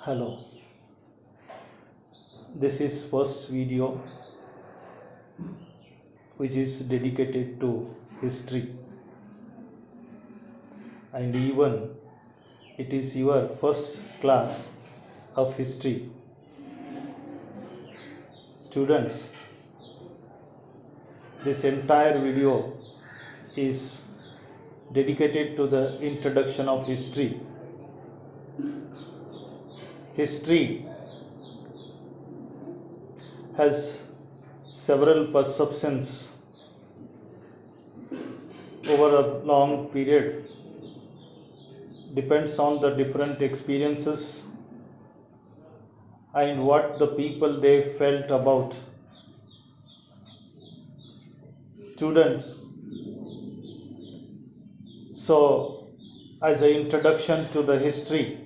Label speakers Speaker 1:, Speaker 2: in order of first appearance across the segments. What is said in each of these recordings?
Speaker 1: Hello, this is first video which is dedicated to history, and even it is your first class of history. Students, this entire video is dedicated to the introduction of history. History has several perceptions over a long period, depends on the different experiences and what the people they felt about. Students, so as an introduction to the history,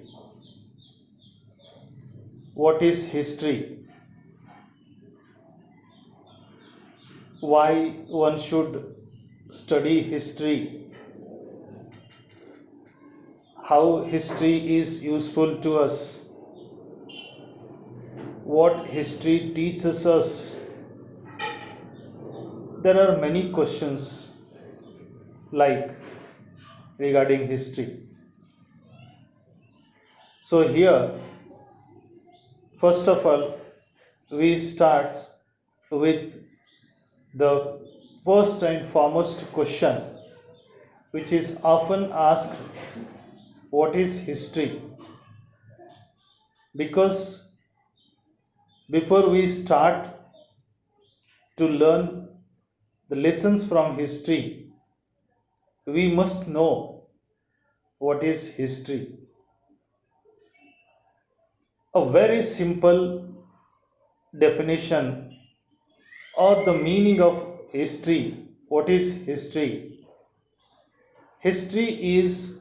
Speaker 1: what is history? Why one should study history? How history is useful to us? What history teaches us? There are many questions regarding history. So here, first of all, we start with the first and foremost question, which is often asked: what is history? Because before we start to learn the lessons from history, we must know what is history. A very simple definition or the meaning of history. What is history? History is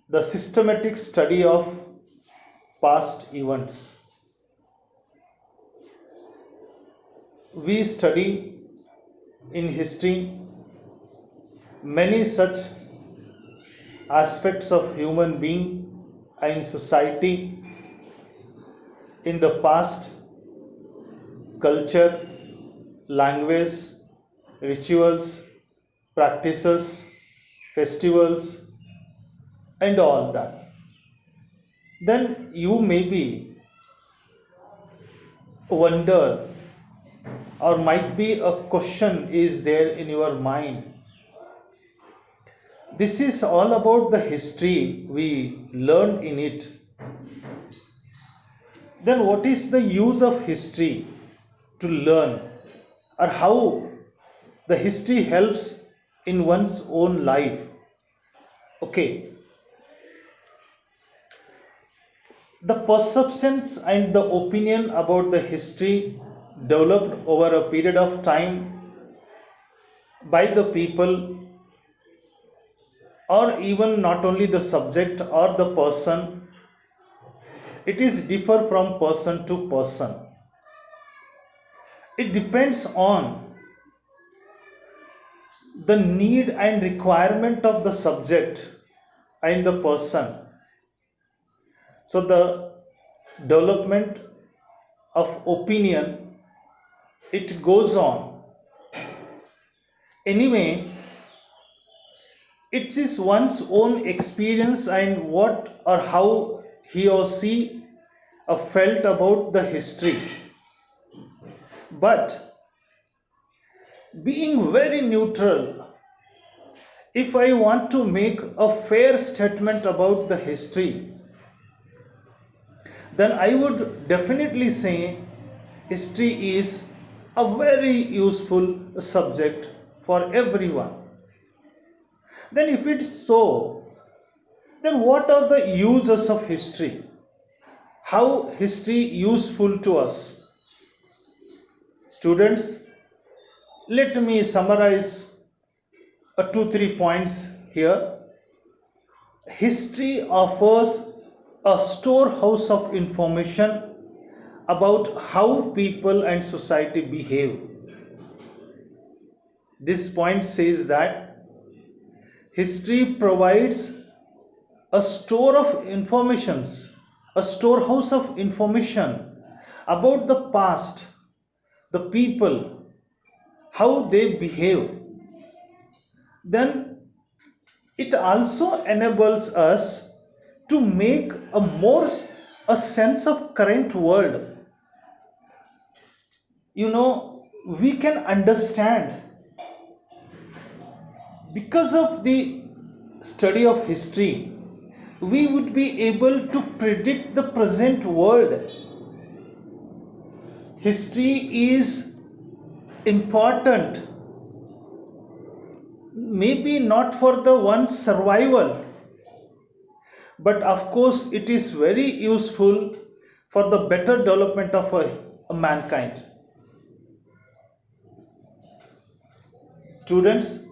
Speaker 1: the systematic study of past events. We study in history many such aspects of human being and society in the past: culture, language, rituals, practices, festivals, and all that. Then you maybe wonder, or might be a question is there in your mind: this is all about the history we learned in it. Then what is the use of history to learn, or how the history helps in one's own life? Okay, the perceptions and the opinion about the history developed over a period of time by the people, or even not only the subject or the person, it is differ from person to person. It depends on the need and requirement of the subject and the person. So the development of opinion, it goes on. Anyway, it is one's own experience and what or how he or she felt about the history. But being very neutral, if I want to make a fair statement about the history, then I would definitely say history is a very useful subject for everyone. Then if it's so, then what are the uses of history? How history useful to us? Students, let me summarize 2-3 points here. History offers a storehouse of information about how people and society behave. This point says that history provides a store of informations a storehouse of information about the past, the people, how they behave, then it also enables us to make a sense of current world. We can understand, because of the study of history, we would be able to predict the present world. History is important, maybe not for the one's survival, but of course it is very useful for the better development of a mankind. Students,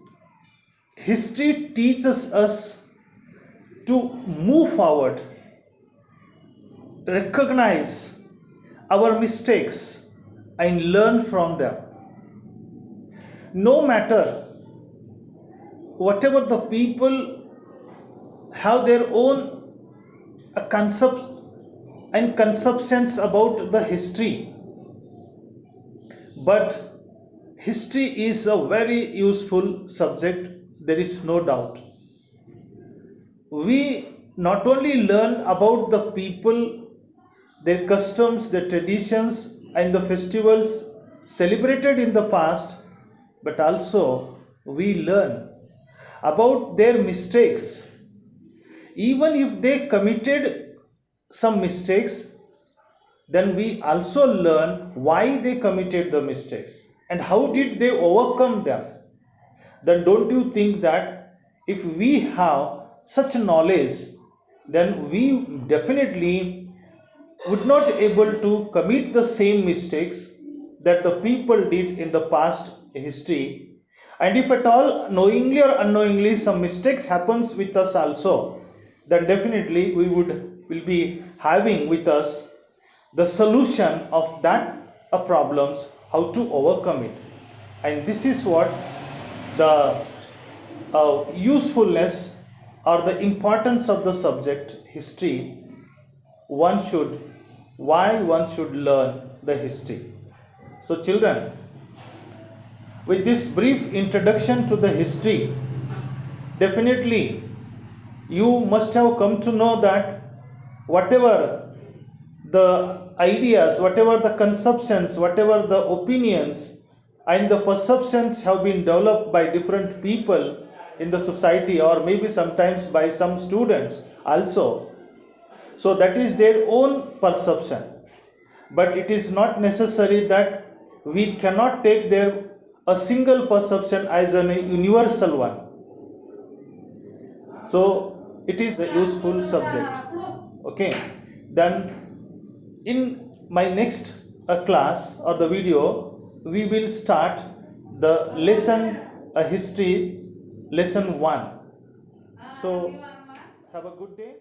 Speaker 1: history teaches us to move forward, recognize our mistakes, and learn from them. No matter whatever the people have their own concept and conceptions about the history, but history is a very useful subject, there is no doubt. We not only learn about the people, their customs, their traditions, and the festivals celebrated in the past, but also we learn about their mistakes. Even if they committed some mistakes, then we also learn why they committed the mistakes and how did they overcome them. Then don't you think that if we have such knowledge, then we definitely would not able to commit the same mistakes that the people did in the past history. And if at all knowingly or unknowingly some mistakes happens with us also, then definitely we will be having with us the solution of that problems, how to overcome it. And this is what the usefulness or the importance of the subject history, one should why one should learn the history. So children, with this brief introduction to the history, definitely you must have come to know that whatever the ideas, whatever the conceptions, whatever the opinions and the perceptions have been developed by different people in the society, or maybe sometimes by some students also, so that is their own perception, but it is not necessary that we cannot take their a single perception as a universal one. So it is a useful subject. Okay, then in my next class or the video, we will start the lesson history lesson 1. So have a good day.